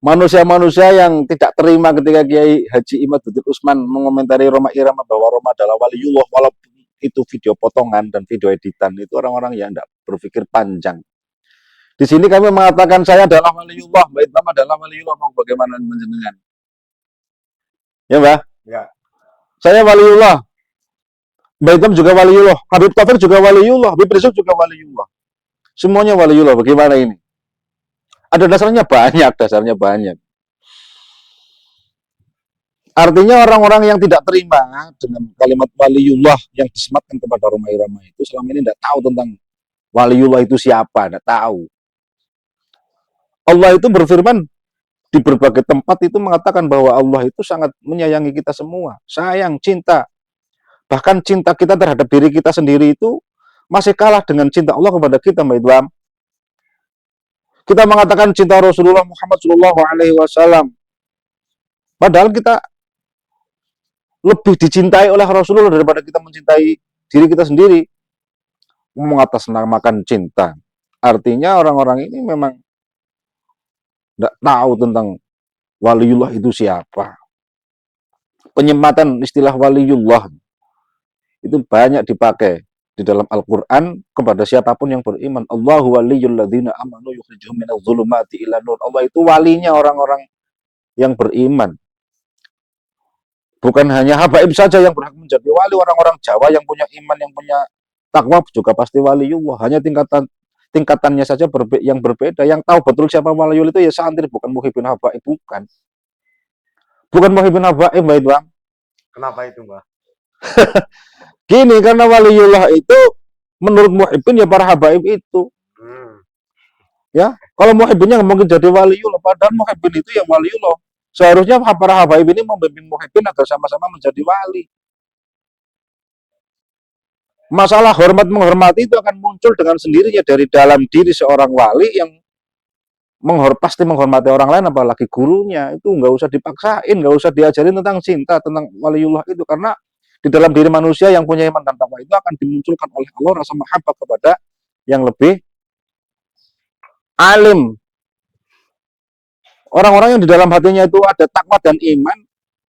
Manusia-manusia yang tidak terima ketika Kiai Haji Imaduddin Usman mengomentari Rhoma Irama bahwa Roma adalah waliullah, walaupun itu video potongan dan video editan, itu orang-orang yang tidak berpikir panjang. Di sini kami mengatakan saya adalah waliullah, Mbak Idham adalah waliullah, mau bagaimana menjenengan? Ya Mbak? Ya. Saya waliullah, Mbak Idham juga waliullah, Habib Taufik juga waliullah, Habib Rizuk juga waliullah. Semuanya waliullah, bagaimana ini? Ada dasarnya banyak. Artinya orang-orang yang tidak terima dengan kalimat waliullah yang disematkan kepada Rhoma Irama itu selama ini tidak tahu tentang waliullah itu siapa, tidak tahu. Allah itu berfirman di berbagai tempat itu mengatakan bahwa Allah itu sangat menyayangi kita semua, sayang, cinta. Bahkan cinta kita terhadap diri kita sendiri itu masih kalah dengan cinta Allah kepada kita, Mbak Idham. Kita mengatakan cinta Rasulullah Muhammad SAW, padahal kita lebih dicintai oleh Rasulullah daripada kita mencintai diri kita sendiri. Mengatasnamakan cinta. Artinya orang-orang ini memang tidak tahu tentang waliullah itu siapa. Penyematan istilah waliullah itu banyak dipakai di dalam Al-Quran kepada siapapun yang beriman. Allahu waliyul ladzina amanu yukhrijuhum minadh dhulumati ila nur. Allah itu walinya orang-orang yang beriman. Bukan hanya habaib saja yang berhak menjadi wali, orang-orang Jawa yang punya iman, yang punya takwa juga pasti waliullah. Hanya tingkatannya saja yang berbeda. Yang tahu betul siapa waliullah itu ya santri, bukan muhibbin habaib, bukan. Bukan muhibbin habaib, Mbak Idham. Kenapa itu, Mbak? Gini, karena waliullah itu menurut muhibbin ya para habaib itu. Ya, kalau muhibbinnya nggak mungkin jadi waliullah, padahal muhibbin itu ya waliullah. Seharusnya para habaib ini membimbing muhibbin agar sama-sama menjadi wali. Masalah hormat menghormati itu akan muncul dengan sendirinya dari dalam diri seorang wali yang pasti menghormati orang lain, apalagi gurunya. Itu nggak usah dipaksain, nggak usah diajarin tentang cinta, tentang waliullah itu, karena di dalam diri manusia yang punya iman dan takwa itu akan dimunculkan oleh Allah rasa mahabbah kepada yang lebih alim. Orang-orang yang di dalam hatinya itu ada takwa dan iman,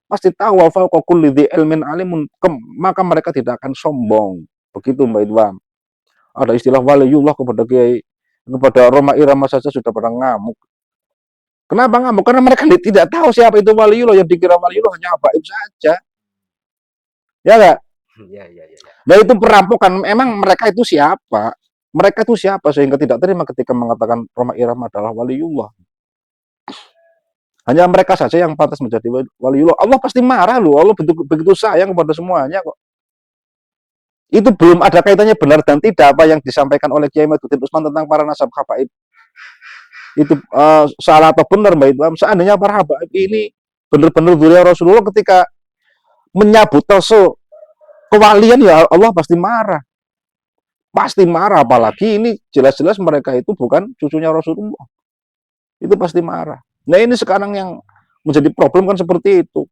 pasti tahu wa fawqa kulli dzi ilmin alimun, maka mereka tidak akan sombong. Begitu, Mbak Idham. Ada istilah waliullah kepada Kiai, kepada Rhoma Irama saja sudah pada ngamuk. Kenapa ngamuk? Karena mereka tidak tahu siapa itu waliullah, yang dikira waliullah hanya habaib saja. Ya enggak? Ya. Nah itu perampokan. Emang mereka itu siapa? Mereka itu siapa sehingga tidak terima ketika mengatakan Rhoma Irama adalah waliullah? Hanya mereka saja yang pantas menjadi waliullah. Allah pasti marah loh. Allah begitu sayang kepada semuanya kok. Itu belum ada kaitannya benar dan tidak apa yang disampaikan oleh Kiai Imaduddin Usman tentang para nasab habaib. Itu salah atau benar, Mbak Idham? Seandainya para habaib ini benar-benar dzurriyyah Rasulullah, ketika menyabut kewalian ya Allah pasti marah. Pasti marah, apalagi ini jelas-jelas mereka itu bukan cucunya Rasulullah. Itu pasti marah. Nah ini sekarang yang menjadi problem kan seperti itu.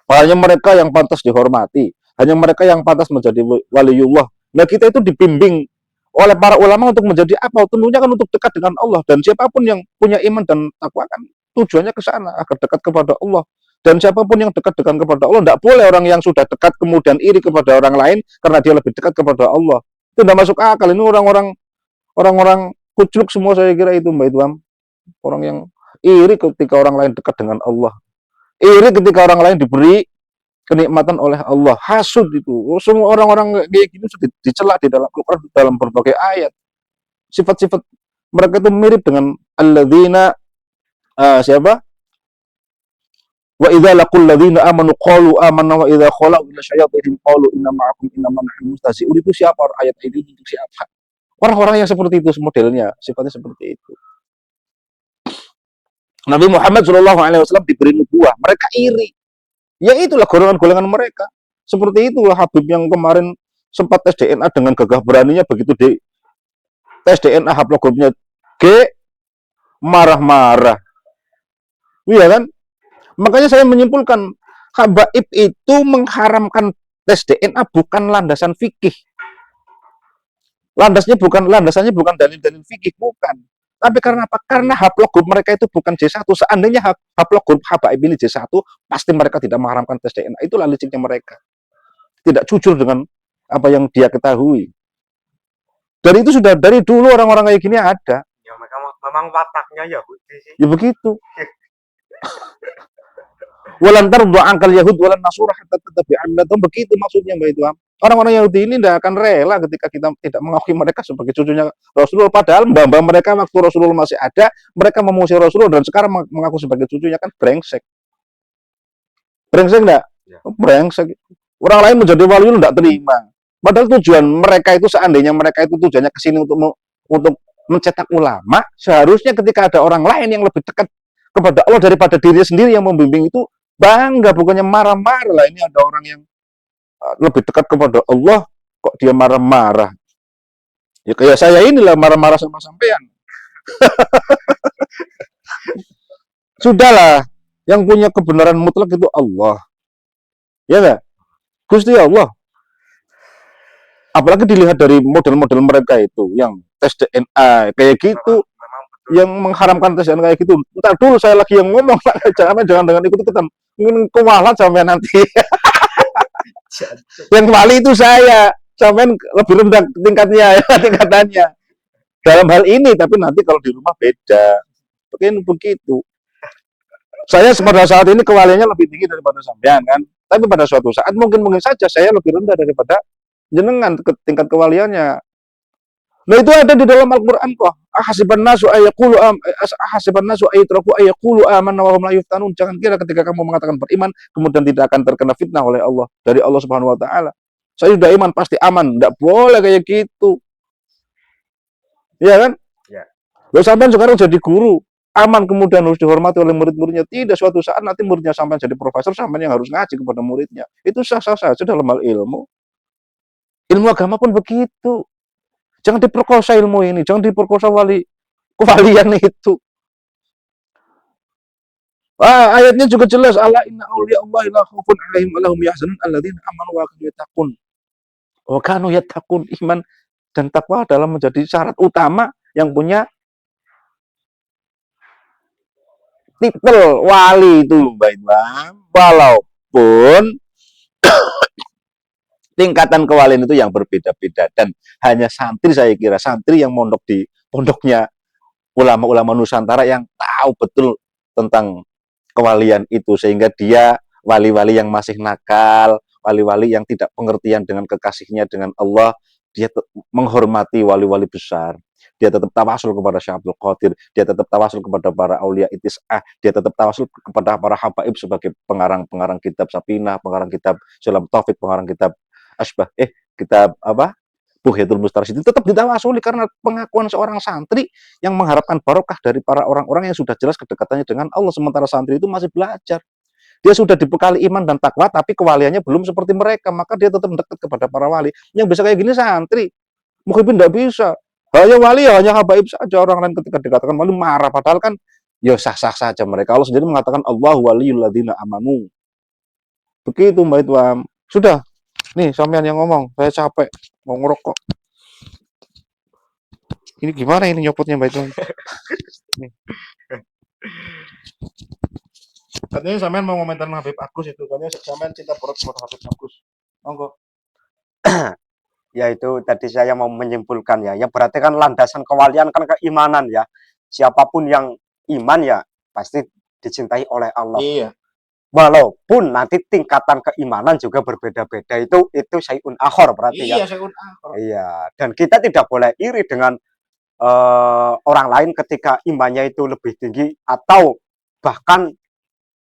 Hanya mereka yang pantas dihormati, hanya mereka yang pantas menjadi waliullah. Nah kita itu dibimbing oleh para ulama untuk menjadi apa? Tentunya kan untuk dekat dengan Allah, dan siapapun yang punya iman dan takwa kan tujuannya ke sana agar dekat kepada Allah. Dan siapapun yang dekat kepada Allah, tidak boleh orang yang sudah dekat kemudian iri kepada orang lain karena dia lebih dekat kepada Allah. Itu tidak masuk akal. Ini orang-orang kucluk semua, saya kira itu, Mbak Idham. Orang yang iri ketika orang lain dekat dengan Allah, iri ketika orang lain diberi kenikmatan oleh Allah, hasud itu. Semua orang-orang kayak gitu sudah dicela di dalam Al-Quran, dalam berbagai ayat. Sifat-sifat mereka itu mirip dengan alladzina siapa? Wa idza laqul ladzina amanu qalu amanna wa idza khalau ila syayatinihim qalu inna ma'akum innama nahnu mustahzi'un. Itu siapa ayat ini untuk siapa? Orang-orang yang seperti itu modelnya, sifatnya seperti itu. Nabi Muhammad SAW diberi nubuah, mereka iri. Ya itulah golongan-golongan mereka. Seperti itulah Habib yang kemarin sempat tes DNA dengan gagah beraninya, begitu di tes DNA haplogramnya G, marah-marah. Iya kan? Makanya saya menyimpulkan, habaib itu mengharamkan tes DNA bukan landasan fikih. Landasannya bukan dalil-dalil fikih, bukan. Tapi karena apa? Karena haplogroup mereka itu bukan J1. Seandainya haplogroup habaib ini J1, pasti mereka tidak mengharamkan tes DNA. Itulah liciknya mereka. Tidak jujur dengan apa yang dia ketahui. Dan itu sudah dari dulu orang-orang kayak gini ada. Ya memang wataknya Yahudi sih. Ya begitu. Walan tardu angkal Yahud walan Nasrani hatta tattabi'a millatahum, begitu maksudnya Mbak itu. Orang-orang Yahudi ini tidak akan rela ketika kita tidak mengakui mereka sebagai cucunya Rasulullah, padahal mbah-mbah mereka waktu Rasulullah masih ada, mereka memuji Rasulullah dan sekarang mengaku sebagai cucunya, kan brengsek. Brengsek enggak? Ya. Brengsek. Orang lain menjadi wali lu enggak terima. Padahal tujuan mereka itu, seandainya mereka itu tujuannya ke sini untuk mencetak ulama, seharusnya ketika ada orang lain yang lebih dekat kepada Allah daripada dirinya sendiri yang membimbing itu bangga, bukannya marah-marah. Lah ini ada orang yang lebih dekat kepada Allah kok dia marah-marah. Ya kayak saya inilah marah-marah sama sampean. Sudahlah, yang punya kebenaran mutlak itu Allah. Ya enggak? Gusti Allah. Apalagi dilihat dari model-model mereka itu yang tes DNA kayak gitu, yang mengharamkan tes DNA kayak gitu. Entar dulu saya lagi yang ngomong, jangan dengan ikut-ikutan. Mungkin kewalat sampai nanti. Yang wali itu saya, sampai lebih rendah tingkatannya dalam hal ini, tapi nanti kalau di rumah beda. Mungkin begitu. Saya pada saat ini kewaliannya lebih tinggi daripada sampean kan, tapi pada suatu saat mungkin saja saya lebih rendah daripada jenengan tingkat kewaliannya. Nah itu ada di dalam Al-Quran kok. Ahasiban nasu ayyaqulu ahasiban nasu ayyatraku ayyaqulu amanna wa hum la yuftanun. Jangan kira ketika kamu mengatakan beriman kemudian tidak akan terkena fitnah oleh Allah, dari Allah Subhanahu wa taala. Saya sudah iman pasti aman, enggak boleh kayak gitu. Iya kan? Ya. Loh, sampean sekarang jadi guru, aman kemudian harus dihormati oleh murid-muridnya. Tidak, suatu saat nanti muridnya sampean jadi profesor, sampean yang harus ngaji kepada muridnya. Itu sah-sah saja dalam hal ilmu. Ilmu agama pun begitu. Jangan diperkosa ilmu ini, jangan diperkosa kewalian itu. Ayatnya juga jelas, ala inna awliya Allah la khaufun 'alaihim wa lahum yahzanun alladzina amanu wa kanu yattaqun. Wa kanu yattaqun, iman dan takwa adalah menjadi syarat utama yang punya titel wali itu, Mbak Imam. Walaupun tingkatan kewalian itu yang berbeda-beda, dan hanya santri, saya kira santri yang mondok di pondoknya ulama-ulama Nusantara yang tahu betul tentang kewalian itu, sehingga dia wali-wali yang masih nakal, wali-wali yang tidak pengertian dengan kekasihnya dengan Allah, dia menghormati wali-wali besar, dia tetap tawasul kepada Syekh Abdul Qadir, dia tetap tawasul kepada para aulia itis'ah, dia tetap tawasul kepada para habaib sebagai pengarang-pengarang kitab Sapinah, pengarang kitab Sulam Taufik, pengarang kitab Asbah, kitab apa? Buhyatul Mustarsyidin, tetap ditawasuli karena pengakuan seorang santri yang mengharapkan barokah dari para orang-orang yang sudah jelas kedekatannya dengan Allah, sementara santri itu masih belajar. Dia sudah dibekali iman dan takwa, tapi kewaliannya belum seperti mereka, maka dia tetap dekat kepada para wali. Yang bisa kayak gini santri, mungkin tidak bisa. Hanya wali, hanya habaib saja. Orang lain ketika dikatakan wali marah, padahal kan ya sah-sah saja mereka. Allah sendiri mengatakan Allahu waliyul ladzina amanu. Begitu Mbak Itwam. Sudah. Nih, sampean yang ngomong, saya capek, mau ngerokok. Ini gimana ini nyopotnya Mbak Itwam? Nih. Katanya sampean mau komentar Habib Agus itu, katanya sampean cinta berat sama Habib Agus. Monggo. Ya itu tadi saya mau menyimpulkan ya berarti kan landasan kewalian kan keimanan ya. Siapapun yang iman ya pasti dicintai oleh Allah. Iya. Walaupun nanti tingkatan keimanan juga berbeda-beda, itu syai'un akhor berarti ya. Iya, syai'un akhor. Iya, dan kita tidak boleh iri dengan orang lain ketika imannya itu lebih tinggi, atau bahkan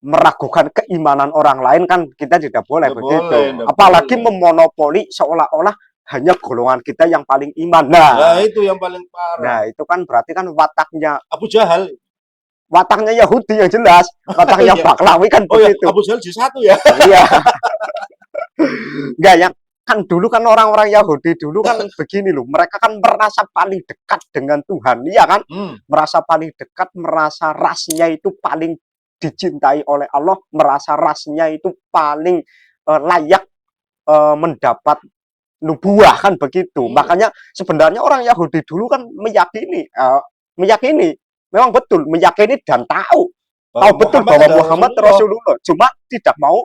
meragukan keimanan orang lain, kan kita tidak boleh begitu. Apalagi memonopoli seolah-olah hanya golongan kita yang paling iman. Nah, itu yang paling parah. Nah, itu kan berarti kan wataknya Abu Jahal. Wataknya Yahudi yang jelas, wataknya Baklawi kan begitu. Ya, Abu Jahal J1 ya. Iya. Enggak, yang kan dulu kan orang-orang Yahudi dulu kan begini loh, mereka kan merasa paling dekat dengan Tuhan, iya kan? Merasa paling dekat, merasa rasnya itu paling dicintai oleh Allah, merasa rasnya itu paling layak mendapat nubuah kan begitu. Makanya sebenarnya orang Yahudi dulu kan meyakini meyakini, memang betul meyakini dan tahu betul Muhammad bahwa adalah Muhammad Rasulullah. Rasulullah, cuma tidak mau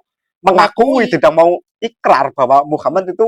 mengakui, tidak mau ikrar bahwa Muhammad itu,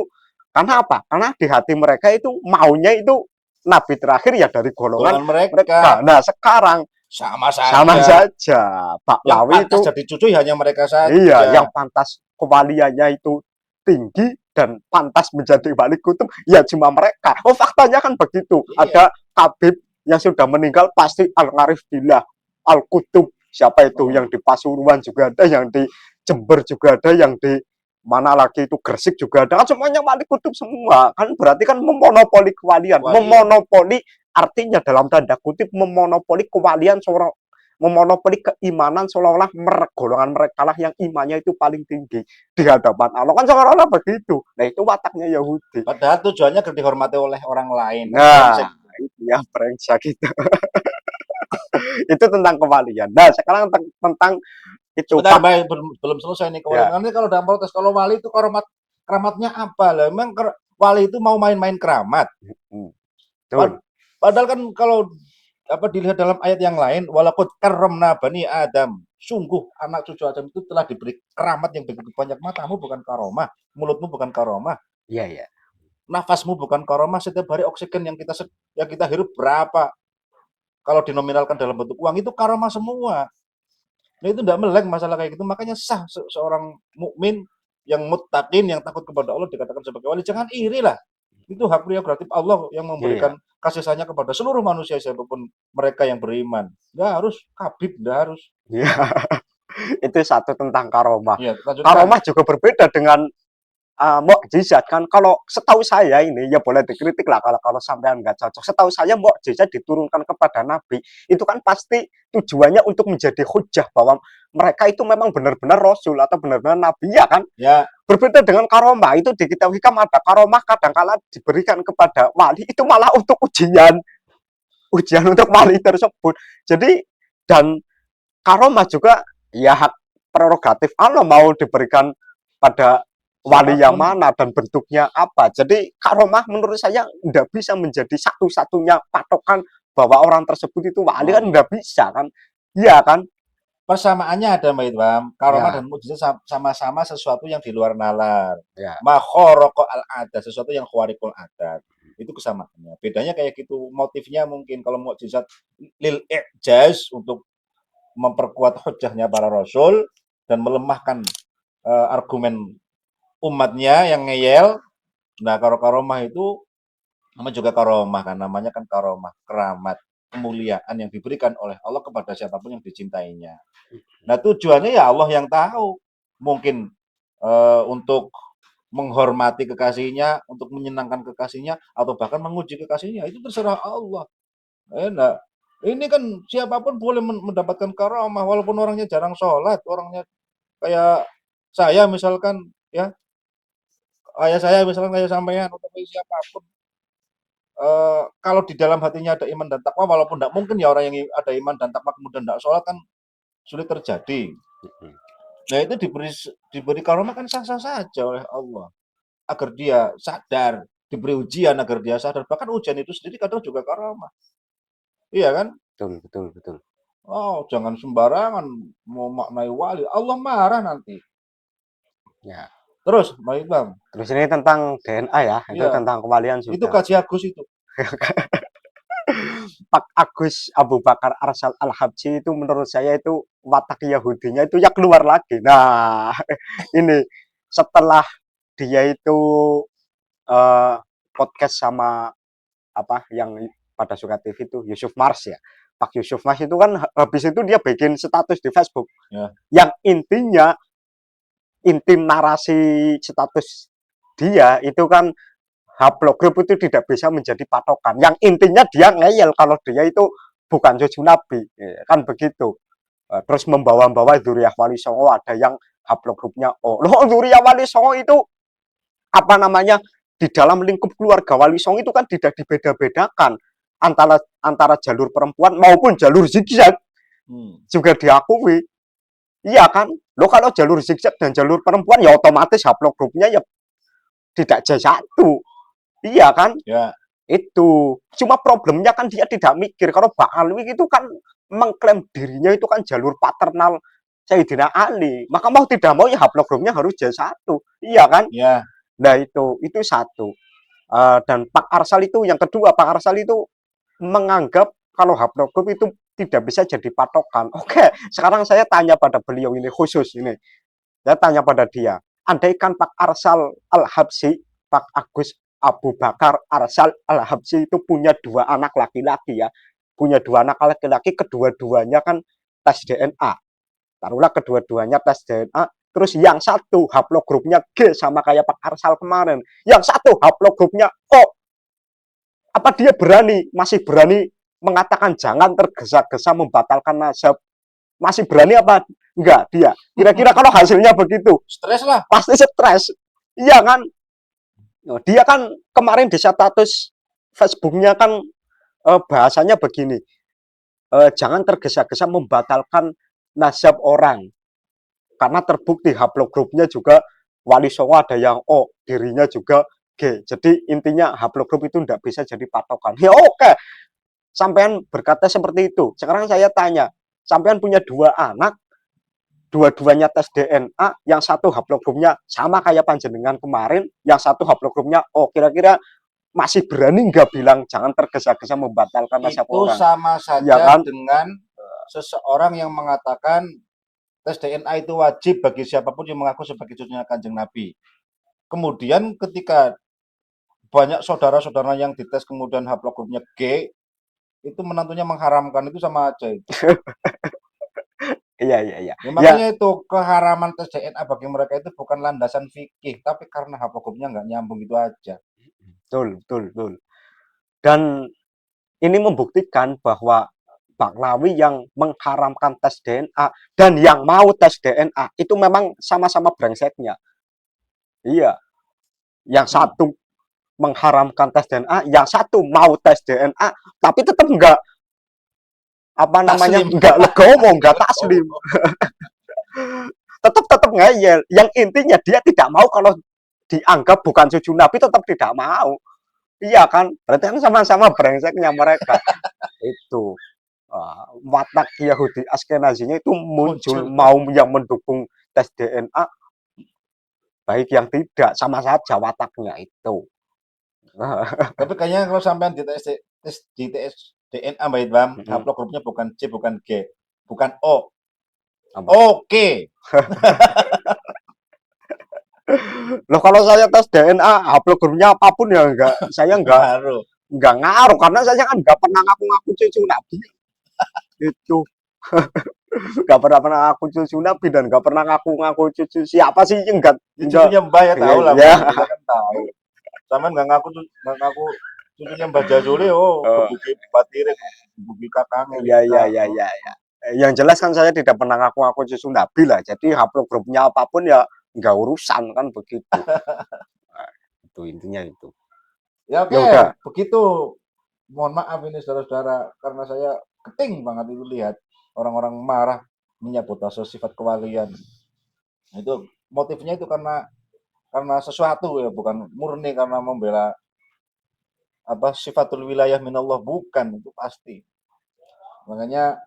karena apa? Karena di hati mereka itu maunya itu nabi terakhir ya dari golongan Golongan mereka mereka. Nah, sekarang sama sama saja. saja. Pak Yang Lawi pantas itu jadi cucu ya hanya mereka saja. iya, yang pantas kewaliannya itu tinggi dan pantas menjadi wali kutub ya cuma mereka. Oh, faktanya kan begitu. Iya. Ada tabib yang sudah meninggal pasti Al-Arif Billah, Al-Kutub, siapa itu yang di Pasuruan juga ada, yang di Jember juga ada, yang di mana lagi itu Gresik juga ada, kan semuanya wali kutub semua. Kan berarti kan memonopoli kewalian, memonopoli artinya dalam tanda kutip memonopoli kewalian seorang, memonopoli keimanan, seolah-olah golongan mereka lah yang imannya itu paling tinggi di hadapan Allah, kan seolah-olah begitu. Nah, itu wataknya Yahudi. Padahal tujuannya agar dihormati oleh orang lain. Nah, itu ya brengsek itu. Itu tentang kewalian. Nah, sekarang tentang itu. Sebentar, Mbak, belum selesai nih kewalian. Nanti kalau dalam protes, kalau wali itu keramatnya apa lah? Memang wali itu mau main-main keramat. Padahal kan kalau dilihat dalam ayat yang lain, walaqad karramna bani Adam, sungguh anak cucu Adam itu telah diberi keramat yang begitu banyak. Matamu bukan karomah, mulutmu bukan karomah. Iya, iya. Nafasmu bukan karomah, setiap hari oksigen yang kita hirup berapa? Kalau dinominalkan dalam bentuk uang itu karomah semua. Nah, itu tidak melek masalah kayak gitu. Makanya sah seorang mukmin yang muttaqin, yang takut kepada Allah dikatakan sebagai wali. Jangan iri lah. Itu hak prerogatif Allah yang memberikan kasih sayangnya kepada seluruh manusia siapapun mereka yang beriman. Nggak harus kabib, nggak harus. Iya. Itu satu tentang karomah. Ya, karomah juga berbeda dengan mukjizat kan. Kalau setahu saya ini ya boleh dikritik lah kalau sampean nggak cocok. Setahu saya mukjizat diturunkan kepada Nabi itu kan pasti tujuannya untuk menjadi hujah bahwa mereka itu memang benar-benar Rasul atau benar-benar Nabi, ya kan? Ya. Berbeda dengan karomah, itu di kitab hikam ada karomah kadang-kala diberikan kepada wali itu malah untuk ujian untuk wali tersebut. Jadi dan karomah juga ya hak prerogatif Allah mau diberikan pada wali yang mana dan bentuknya apa. Jadi karomah menurut saya tidak bisa menjadi satu-satunya patokan bahwa orang tersebut itu wali, kan tidak bisa kan. Iya kan? Persamaannya ada, Mbak Idham. Karomah dan mukjizat sama-sama sesuatu yang di luar nalar. Ya. Ma kharaqa al-adat, sesuatu yang khariqul adat. Itu kesamaannya. Bedanya kayak gitu, motifnya mungkin kalau mukjizat lil i'jaz untuk memperkuat hujahnya para rasul dan melemahkan argumen umatnya yang ngeyel. Nah, karomah itu namanya juga karomah kan, namanya kan karomah, keramat, kemuliaan yang diberikan oleh Allah kepada siapapun yang dicintainya. Nah, tujuannya ya Allah yang tahu. Mungkin untuk menghormati kekasihnya, untuk menyenangkan kekasihnya, atau bahkan menguji kekasihnya, itu terserah Allah. Nah, ini kan siapapun boleh mendapatkan karamah, walaupun orangnya jarang sholat, orangnya kayak saya misalkan, ya, ayah saya misalkan kayak sampean atau siapapun. Kalau di dalam hatinya ada iman dan takwa, walaupun tidak mungkin ya orang yang ada iman dan takwa kemudian tidak sholat kan sulit terjadi. Nah, itu diberi karamah kan sah-sah saja oleh Allah agar dia sadar, diberi ujian agar dia sadar. Bahkan ujian itu sendiri kadang juga karamah. Iya kan? Betul. Oh, jangan sembarangan mau maknai wali. Allah marah nanti. Ya. Terus, baik Bang. Terus ini tentang DNA ya, itu tentang kewalian sudah. Itu kaji Agus itu. Pak Agus Abu Bakar Arsal Al-Habsyi itu menurut saya itu watak Yahudinya itu ya keluar lagi. Nah, ini setelah dia itu podcast sama apa yang pada Suka TV itu Yusuf Mars ya. Pak Yusuf Mars itu kan habis itu dia bikin status di Facebook. Ya. Yang intinya inti narasi status dia itu kan haplogroup itu tidak bisa menjadi patokan. Yang intinya dia ngeyel kalau dia itu bukan cucu Nabi, kan begitu. Terus membawa-bawa Dzurriyyah Wali Songo, ada yang haplogrupnya loh Dzurriyyah Wali Songo itu apa namanya di dalam lingkup keluarga Wali Songo itu kan tidak dibeda-bedakan antara jalur perempuan maupun jalur zigzag juga diakui. Iya kan? Lo kalau jalur zigzag dan jalur perempuan ya otomatis haplogrupnya ya tidak J1. Iya kan? Ya. Itu. Cuma problemnya kan dia tidak mikir kalau Mbak Alwi itu kan mengklaim dirinya itu kan jalur paternal Sayyidina Ali. Maka mau tidak mau ya haplogramnya harus J1. Iya kan? Ya, Nah itu satu. Dan Pak Arsal itu yang kedua, Pak Arsal itu menganggap kalau haplogrum itu tidak bisa jadi patokan. Oke, sekarang saya tanya pada beliau ini khusus ini. Saya tanya pada dia, andaikan Pak Arsal Al-Habsyi, Pak Agus Abu Bakar Arsal Al-Habsyi itu punya dua anak laki-laki ya, punya dua anak laki-laki, kedua-duanya kan tes DNA. Taruhlah kedua-duanya tes DNA, terus yang satu haplogrupnya G sama kayak Pak Arsal kemarin, yang satu haplogrupnya O. Apa dia masih berani mengatakan jangan tergesa-gesa membatalkan nasab? Masih berani apa enggak dia? Kira-kira kalau hasilnya begitu, stres lah. pasti stres. Iya kan? Dia kan kemarin di status Facebooknya kan bahasanya begini, jangan tergesa-gesa membatalkan nasab orang karena terbukti haplogrupnya juga Wali Songo ada yang O, dirinya juga G. Jadi intinya haplogrup itu tidak bisa jadi patokan. Ya oke, sampean berkata seperti itu. Sekarang saya tanya, sampean punya dua anak, dua-duanya tes DNA, yang satu haplogrupnya sama kayak panjenengan kemarin, yang satu haplogrupnya O. Kira-kira masih berani nggak bilang jangan tergesa-gesa membatalkan nasab Itu orang? sama Ya saja kan? dengan seseorang yang mengatakan tes DNA itu wajib bagi siapapun yang mengaku sebagai cucunya Kanjeng Nabi. Kemudian ketika banyak saudara-saudara yang dites kemudian haplogrupnya G, itu menantunya mengharamkan, itu sama aja itu. Iya, iya, iya. Ya, Ya, makanya itu keharaman tes DNA bagi mereka itu bukan landasan fikih, tapi karena haplogrupnya nggak nyambung gitu aja. betul, betul, betul. Dan ini membuktikan bahwa Baklawi yang mengharamkan tes DNA dan yang mau tes DNA itu memang sama-sama brengseknya. Iya, yang satu mengharamkan tes DNA, yang satu mau tes DNA, tapi tetap enggak apa namanya Taslim. enggak legowo, enggak taslim, tetap ngeyel. Yang intinya dia tidak mau kalau dianggap bukan cucu Nabi, tetap tidak mau. Iya kan? Berarti kan sama-sama brengseknya mereka. Itu watak Yahudi Askenazinya itu muncul, mau yang mendukung tes DNA, baik yang tidak, sama saja wataknya itu. Tapi kayaknya kalau sampean di tes DNA Mbak Idam, haplogrupnya bukan C, bukan G, bukan O. Apa? Oke. Loh kalau saya tes DNA haplogrupnya apapun ya enggak, saya Baru. enggak ngaruh karena saya kan enggak pernah ngaku-ngaku cucu Nabi. Itu enggak pernah ngaku cucu Nabi dan enggak pernah ngaku-ngaku cucu siapa sih yang enggak Cucunya Mbak ya tahu lah, ya. kita kan tahu. Sama nggak ngaku cucunya Mbak Jazuli, oh kebuki batire, kebuki kakangnya. Iya, iya, iya, iya, ya. Yang jelas kan saya tidak pernah ngaku-ngaku cucu Nabi lah. Jadi haplogrupnya apapun ya enggak urusan kan begitu. Nah, itu intinya itu. Ya oke, Ya begitu. Mohon maaf ini saudara-saudara, karena saya keting banget itu lihat orang-orang marah menyabotase sifat kewalian. Itu motifnya itu karena sesuatu ya, bukan murni karena membela apa sifatul wilayah minallah, bukan, itu pasti. Makanya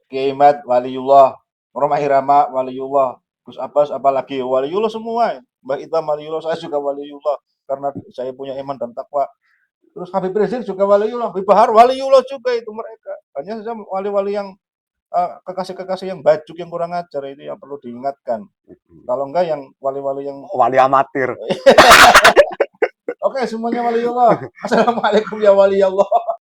Kiai Mat waliullah, Roma Irama waliullah, Gus Abbas apalagi waliullah semua. Mbak Ita waliullah, saya juga waliullah karena saya punya iman dan takwa. Terus Habib Rizik juga waliullah, Habib Bahar waliullah juga, itu mereka. Hanya saja wali-wali yang kekasih-kekasih yang bajuk, yang kurang ajar, itu yang perlu diingatkan. Kalau enggak yang wali-wali yang wali amatir. Oke, semuanya waliullah. Assalamualaikum ya wali Allah.